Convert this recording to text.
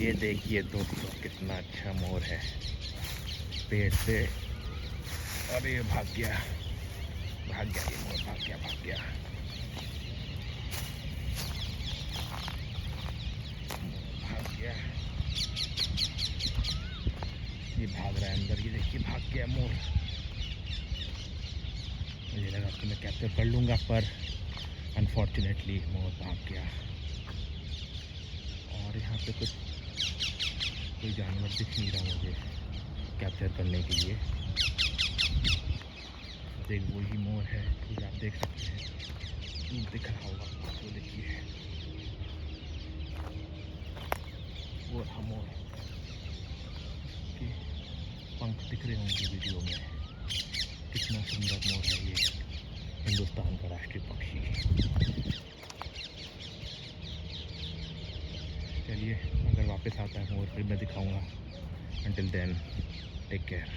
ये देखिए दोस्तों कितना अच्छा मोर है पेड़ से। अरे भाग गया ये मोर, भाग गया। ये भाग रहा है अंदर, ये देखिए भाग गया मोर। मुझे लगा कि मैं कैप्चर कर लूँगा पर अनफॉर्चुनेटली मोर भाग गया। और यहाँ पे कोई जानवर दिख नहीं रहा मुझे कैप्चर करने के लिए। देख वही मोर है जो आप देख सकते हैं, दूर दिख रहा होगा आपको। देखिए वो रहा मोर के पंख दिख रहे होंगे वीडियो में। कितना सुंदर मोर है ये, हिंदुस्तान का राष्ट्रीय पक्षी। चलिए अगर वापस आता है मोर फिर मैं दिखाऊंगा। Until then, take care.